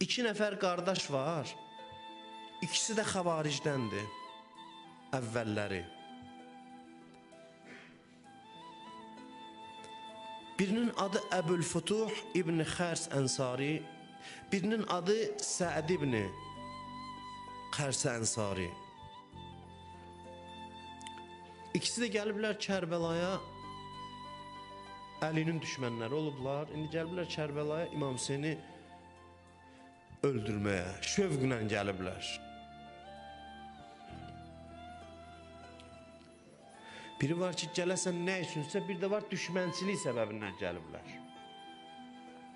İki nəfər qardaş var. İkisi də xavaricdəndir. Əvvəlləri. Birinin adı Əbülfütuh İbn Xərs Ənsari, birinin adı Səd İbn Xərs Ənsari. İkisi də gəliblər Kərbəlaya, Əlinin düşmənləri olublar. İndi gəliblər Kərbəlaya İmam Hüseyni öldürməyə, şövqlə gəliblər. Biri var ki, gələsən nə üçünsə, bir də var düşmənçilik səbəbindən gəliblər.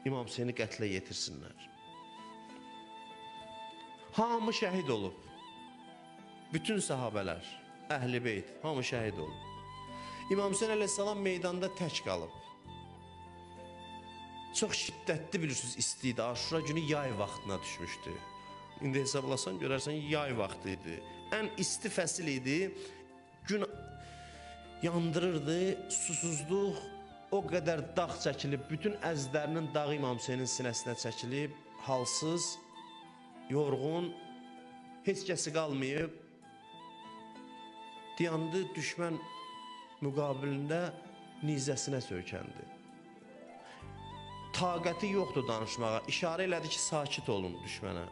İmam Hüseyni qətlə yetirsinlər. Hamı şəhid olub. Bütün sahabələr, Əhl-i Beyt, hamı şəhid olub. İmam Hüseyin əleyhissalam meydanda tək qalıb. Çox şiddətli bilirsiniz istiydi. Aşura günü yay vaxtına düşmüşdü. İndi hesablasan görərsən yay vaxtı idi. Ən isti fəsil idi. Gün yandırırdı, susuzluq o qədər dağ çəkilib, bütün əzlərinin dağı İmam Hüseynin sinəsinə çəkilib, halsız, yorğun, heç kəsi qalmayıb, dayandı düşmən müqabilində nizəsinə söykəndi. Taqəti yoxdur danışmağa, işarə elədi ki, sakit olun düşmənə.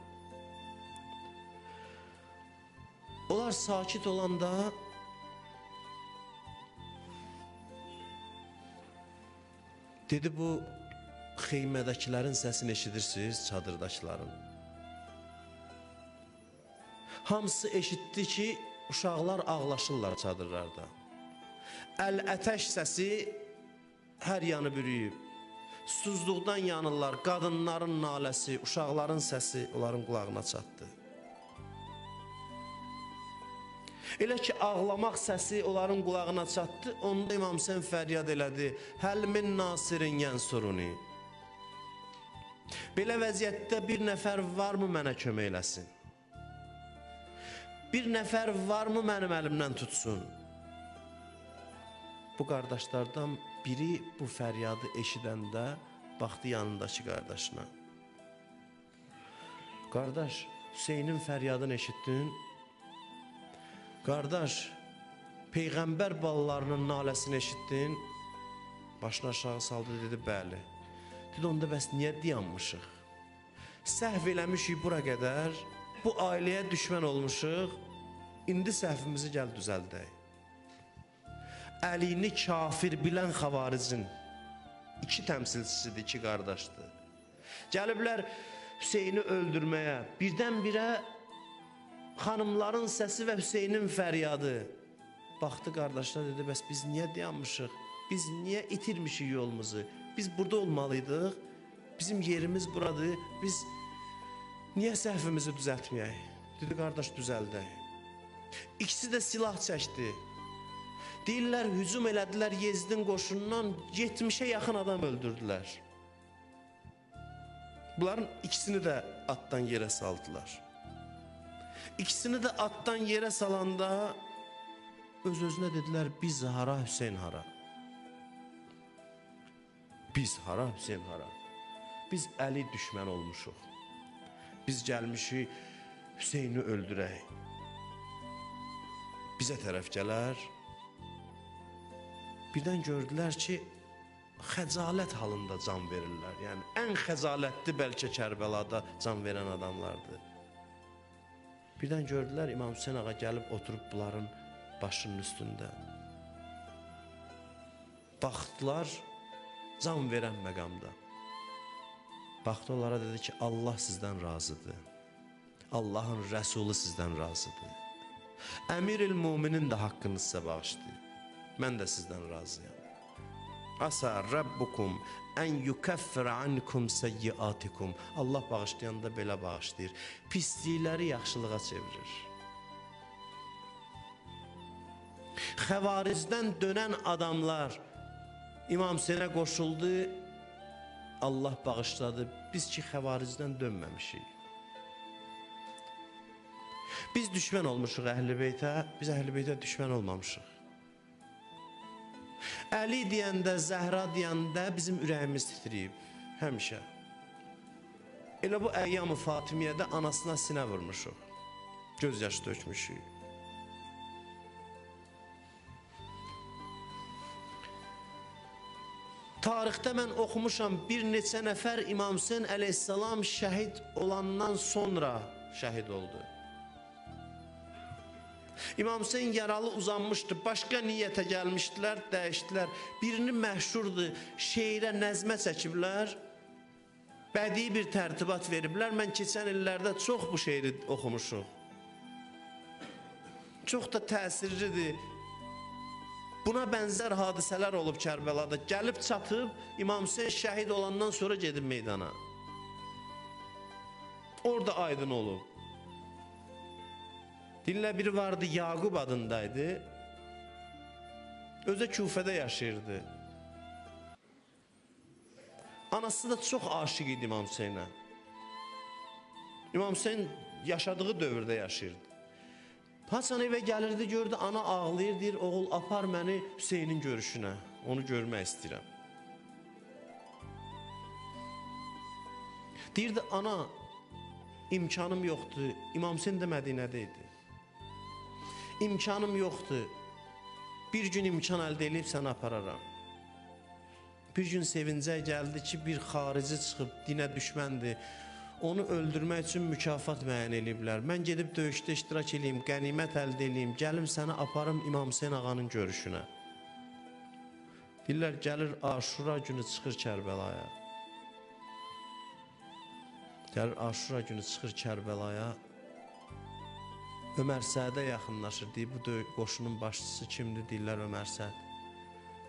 Onlar sakit olanda dedi, bu xeymədəkilərin səsini eşidirsiniz, çadırdakıların. Hamısı eşitdi ki, uşaqlar ağlaşırlar çadırlarda. Əl-ətəş səsi hər yanı bürüyüb. Susuzluqdan yanırlar, qadınların naləsi, uşaqların səsi onların qulağına çatdı. Elə ki, ağlamaq səsi onların qulağına çatdı, onda İmam Hüseyin fəryad elədi. Həl min nasirin yənsuruni. Belə vəziyyətdə bir nəfər varmı mənə kömək eləsin? Bir nəfər varmı mənim əlimdən tutsun? Bu qardaşlardan biri bu fəryadı eşidəndə baxdı yanındakı qardaşına. Qardaş, Hüseynin fəryadını eşitdin? Qardaş, Peyğəmbər balalarının naləsini eşitdin? Başını aşağı saldı, dedi, bəli. Dedi, onda bəs niyə dayanmışıq? Səhv eləmişik bura qədər, bu ailəyə düşmən olmuşuq, indi səhvimizi gəl düzəldək. Əlini kafir bilən xavaricin iki təmsilçisidir, iki qardaşdır. Gəliblər Hüseyni öldürməyə, birdən-birə xanımların səsi və Hüseynin fəryadı. Baxdı qardaşlar, dedi, bəs biz niyə dayanmışıq? Biz niyə itirmişik yolumuzu? Biz burada olmalıydıq, bizim yerimiz buradır, biz niyə səhvimizi düzəltməyək? Dedi, qardaş, düzəldək. İkisi də silah çəkdi. Deyirlər, hücum elədilər Yezdin qoşunundan 70'ə yaxın adam öldürdülər. Bunların ikisini də atdan yerə saldılar. İkisini də atdan yerə salanda öz-özünə dedilər, biz hara, Hüseyin hara? Biz hara, Hüseyin hara? Biz Əli düşmən olmuşuq. Biz gəlmişik Hüseyni öldürək. Bizə tərəf gələr. Birdən gördülər ki, xəcalət halında can verirlər. Yəni, ən xəcalətli bəlkə Kərbəlada can verən adamlardır. Birdən gördülər, İmam Hüseyin ağa gəlib oturub bunların başının üstündə. Baxdılar, can verən məqamda. Baxdı onlara, dedi ki, Allah sizdən razıdır. Allahın Rəsulü sizdən razıdır. Əmir-il-Muminin də haqqını sizə bağışlayır. Mən də sizdən razıyam. Asa Rabbukum ən yukəffir ankum səyyiatikum. Allah bağışlayanda belə bağışlayır. Pislikləri yaxşılığa çevirir. Xəvaricdən dönən adamlar İmam Hüseynə qoşuldu. Allah bağışladı. Biz ki, xəvaricdən dönməmişik. Biz düşmən olmuşuq Əhl-i Beytə, biz Əhl-i Beytə düşmən olmamışıq. Əli deyəndə, Zəhra deyəndə bizim ürəyimiz titriyib, həmişə. Elə bu Əyyam-ı Fatimiyyədə anasına sinə vurmuşuq. Göz yaşı dökmüşük. Tarixdə mən oxumuşam, bir neçə nəfər İmam Hüseyn əleyhissalam şəhid olandan sonra şəhid oldu. İmam Hüseyn yaralı uzanmışdı, başqa niyyətə gəlmişdilər, dəyişdilər. Birini məşhurdur, şeirə, nəzmə çəkiblər, bədii bir tərtibat veriblər. Mən keçən illərdə çox bu şeiri oxumuşuq. Çox da təsirlidir. Buna bənzər hadisələr olub Kərbəlada. Gəlib çatıb, İmam Hüseyn şəhid olandan sonra gedib meydana. Orada aydın olub. Dinlə biri vardı, Yaqub adındaydı. Özü Küfədə yaşayırdı. Anası da çox aşiq idi İmam Hüseynə. İmam Hüseyn yaşadığı dövrdə yaşayırdı. Hasan evə gəlirdi, gördü, ana ağlayır, deyir, oğul apar məni Hüseynin görüşünə, onu görmək istəyirəm. Deyirdi, ana, imkanım yoxdur, İmam Hüseyn də Mədinədə idi. İmkanım yoxdur, bir gün imkan əldə edib səni apararam. Bir gün sevincək gəldi ki, bir xarici çıxıb, dinə düşməndir. Onu öldürmək üçün mükafat müəyyən ediblər. Mən gedib döyüşdə iştirak edeyim, qənimət əldə edeyim, gəlim səni aparım İmam Hüseyn ağanın görüşünə. Deyirlər, gəlir Aşura günü çıxır Kərbəlaya. Gəlir Aşura günü çıxır Kərbəlaya. Ömər Sədə yaxınlaşır, deyir, bu qoşunun başçısı kimdir, deyirlər Ömər Səd.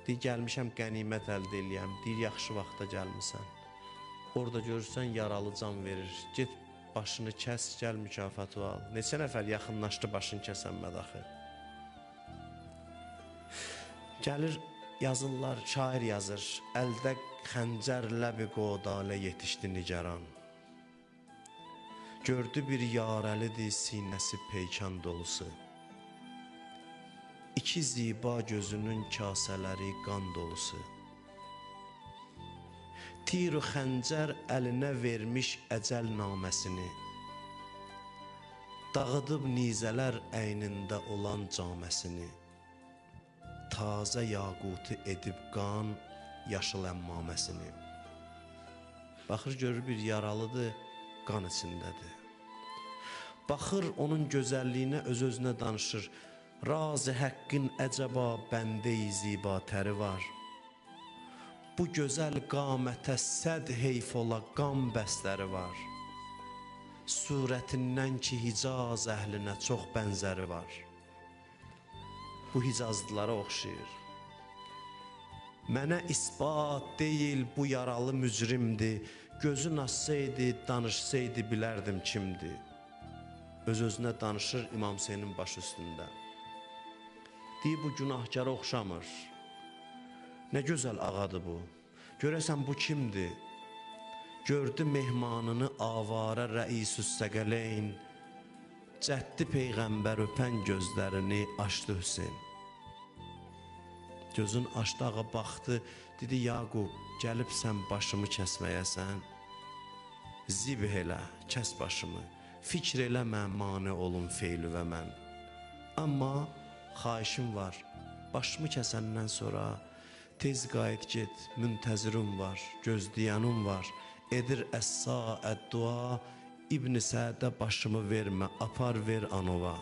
Deyir, gəlmişəm qənimət əldə edəyəm, deyir, yaxşı vaxtda gəlmisən. Orada görürsən, yaralı can verir. Get, başını kəs, gəl mükafatı al. Neçə nəfər yaxınlaşdı başını kəsən mədaxı. Gəlir, yazırlar, şair yazır. Əldə xəncər ləbi qodalə yetişdi nigaran. Gördü bir yarəlidir sinəsi peykan dolusu. İki ziba gözünün kasələri qan dolusu. Tir-u xəncər əlinə vermiş əcəl naməsini. Dağıdıb nizələr əynində olan caməsini. Tazə yaqutu edib qan, yaşıl əmmaməsini. Baxır, görür bir yaralıdır, qan içindədir. Baxır, onun gözəlliyinə öz-özünə danışır. Razı həqqin əcəba bəndə-i ziba təri var. Bu gözəl qamətə səd heyf ola qam bəsləri var. Surətindən ki, Hicaz əhlinə çox bənzəri var. Bu Hicazlılara oxşayır. Mənə isbat deyil, bu yaralı mücrimdir. Gözün açsaydı, danışsaydı, bilərdim kimdir. Öz-özünə danışır İmam Hüseynin başı üstündə. Deyir, bu günahkara oxşamır. Nə gözəl ağadır bu. Görəsən bu kimdir? Gördü mehmanını avara rəis-üs-səqələyn. Cəddi Peyğəmbər öpən gözlərini açdı Hüseyn. Gözün açdı, ağa baxdı, dedi, Yaqub, gəlibsən başımı kəsməyəsən. Zibh elə, kəs başımı, fikr eləmə, mane olun feyli və mən. Amma xahişim var, başımı kəsəndən sonra tez qayıt get, müntəzirim var, gözləyənim var. Edir əs-saət dua, İbn-i Sədə başımı vermə, apar ver anova.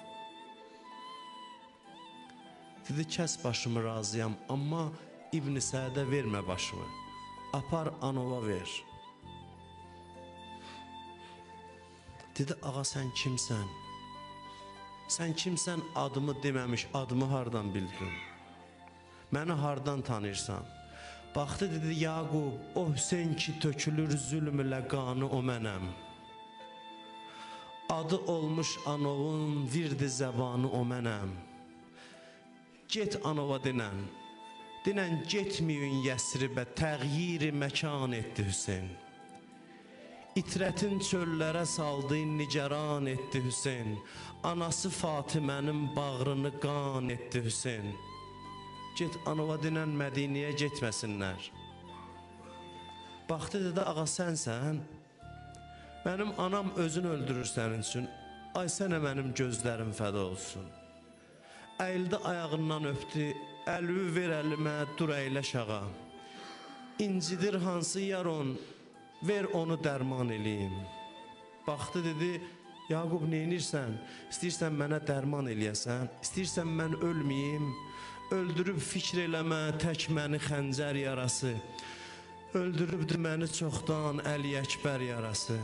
Dedi, kəs başımı razıyam, amma İbn-i Sədə vermə başımı, apar anova ver. Dedi, ağa sən kimsən? Sən kimsən adımı deməmiş, adımı hardan bildin? Məni hardan tanıyırsan? Baxdı, dedi, Yaqub, o Hüseyn ki tökülür zülmülə qanı o mənəm. Adı olmuş anovun virdi zəbanı o mənəm. Get anova dinən. Dinən getməyin Yəsribə, təğyiri məkan etdi Hüseyn. İtrətin çöllərə saldı, nigaran etdi Hüseyn. Anası Fatimənin bağrını qan etdi Hüseyn. Get anova dinən Mədiniyə getməsinlər. Baxdı, dedi, ağa sənsən? Mənim anam özünü öldürür sənin üçün. Ay sənə mənim gözlərim fəda olsun. Əyildi ayağından öpdü, əlvi ver əlimə, dur əyləş ağa. İncidir hansı yaron, ver onu dərman eləyim. Baxdı dedi, Yaqub neynirsən? İstəyirsən mənə dərman eləyəsən, istəyirsən mən ölməyim. Öldürüb fikr eləmə, tək məni xəncər yarası. Öldürübdü məni çoxdan Əli Əkbər yarası.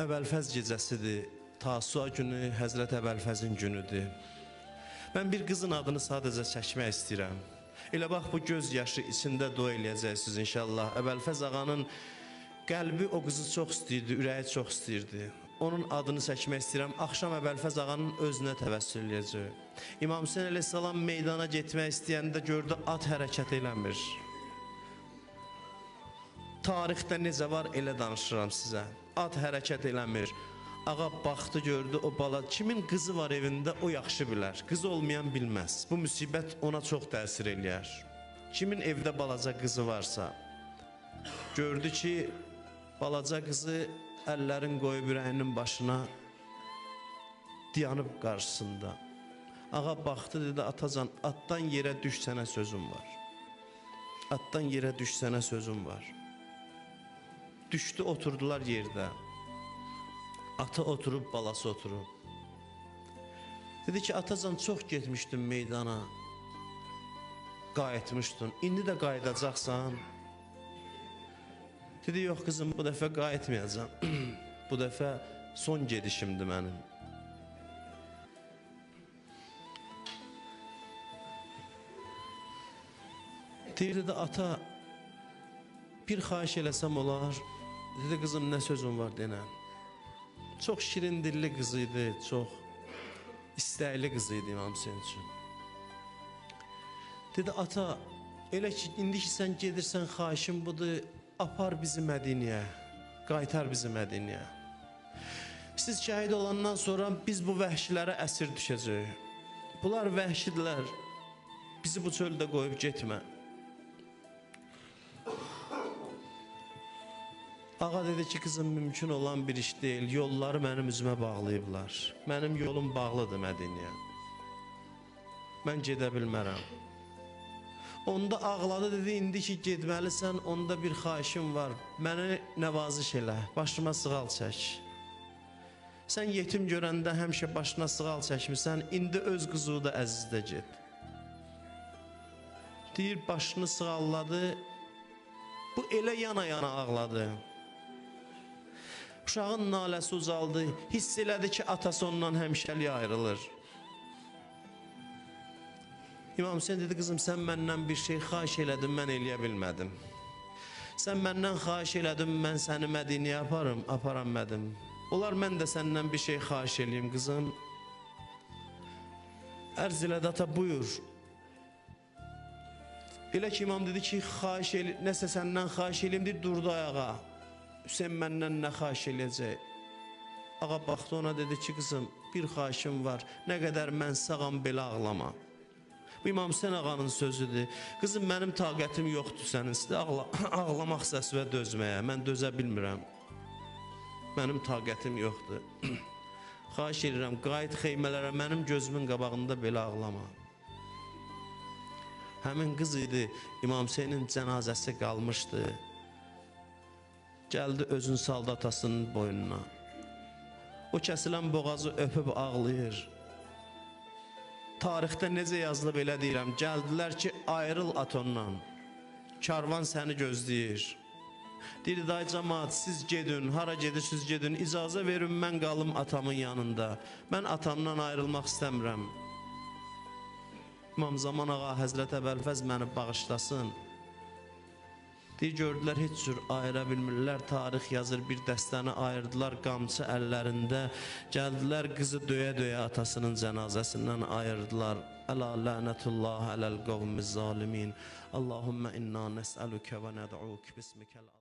Əbəlfəz gecəsidir, Tasua günü Həzrət Əbəlfəzin günüdür. Mən bir qızın adını sadəcə çəkmək istəyirəm. Elə bax bu göz yaşı içində dua eləyəcəksiniz inşallah. Əbəlfəz ağanın qəlbi o qızı çox istəyirdi, ürəyi çox istəyirdi. Onun adını çəkmək istəyirəm. Axşam Əbəlfəz ağanın özünə təvəssül eləyəcək. İmam Hüseyn əleyhissalam meydana getmək istəyəndə gördü at hərəkət eləmir. Tarixdə necə var elə danışıram sizə. At hərəkət eləmir. Ağa baxdı gördü o bala. Kimin qızı var evində o yaxşı bilər. Qızı olmayan bilməz. Bu müsibət ona çox təsir eləyər. Kimin evdə balaca qızı varsa. Gördü ki balaca qızı əllərin qoyub ürəyinin başına dayanıb qarşısında. Ağa baxdı dedi atacan atdan yerə düş sənə sözüm var. Atdan yerə düş sənə sözüm var. Düşdü oturdular yerdə. Ata oturub balası oturub. Dedi ki atacan çox getmişdin meydana. Qayıtmışdın. İndi də qayıdacaqsan. Dedi yox qızım bu dəfə qayıtmayacağam. Bu dəfə son gedişimdir mənim. Deyirdi də ata bir xahiş eləsəm olar. Dedi qızım nə sözün var denən. Çox şirin dilli qız idi, çox istəkli qız idi İmam Hüseyn üçün. Dedi ata elə ki indi ki sən gedirsən xahişim budur. Apar bizi Mədiniyə, qaytar bizi Mədiniyə. Siz şəhid olandan sonra biz bu vəhşilərə əsir düşəcəyik. Bunlar vəhşidirlər, bizi bu çöldə qoyub getmə. Ağa dedi ki qızım mümkün olan bir iş deyil, yolları mənim üzümə bağlayıblar. Mənim yolum bağlıdır Mədiniyə. Mən gedə bilmərəm. Onda ağladı dedi, indi ki getməlisən, onda bir xahişim var. Məni nəvaziş elə, başıma sığal çək. Sən yetim görəndə həmişə başına sığal çəkmirsən, indi öz qızı da əzizdə get. Deyir, başını sığalladı, bu elə yana-yana ağladı. Uşağın naləsi uzaldı, hiss elədi ki atası ondan həmişəlik ayrılır. İmam Hüseyin dedi, qızım sən məndən bir şey xahiş elədin, mən eləyə bilmədim. Sən məndən xahiş elədin, mən səni Mədiniyə aparım, aparamadım. Olar mən də səndən bir şey xahiş eləyim, qızım. Ərz elədi, ata buyur. Elə ki imam dedi ki, nəsə səndən xahiş eləyim, deyir, durdu ayağa. Hüseyin məndən nə xahiş eləyəcək? Ağa baxdı ona dedi ki, qızım bir xahişim var, nə qədər mən sağam belə ağlama. Bu İmam Hüseyin ağanın sözüdür. Qızım mənim taqətim yoxdur sənin sizdə ağlamaq səsvə dözməyə. Mən dözə bilmirəm. Mənim taqətim yoxdur. Xahiş edirəm, qayıt xeymələrə mənim gözümün qabağında belə ağlama. Həmin qız idi, İmam Hüseynin cənazəsi qalmışdı. Gəldi özün saldı atasının boynuna. O kəsilən boğazı öpüb ağlayır. Tarixdə necə yazılıb elə deyirəm, gəldilər ki, ayrıl at ondan, karvan səni gözləyir. Deyir, day cəmaat, siz gedin, hara gedirsiniz gedin, icazə verin, mən qalım atamın yanında. Mən atamdan ayrılmaq istəmirəm. İmam Zaman ağa, Həzrət Əbəlfəz məni bağışlasın. Deyir, gördülər, heç cür ayıra bilmirlər, tarix yazır, bir dəstəni ayırdılar qamçı əllərində. Gəldilər, qızı döyə-döyə atasının cənazəsindən ayırdılar. Əla lənətullah ələl qavmiz zalimin. Allahümmə inna nəsəlükə və nəd'uk bismikəl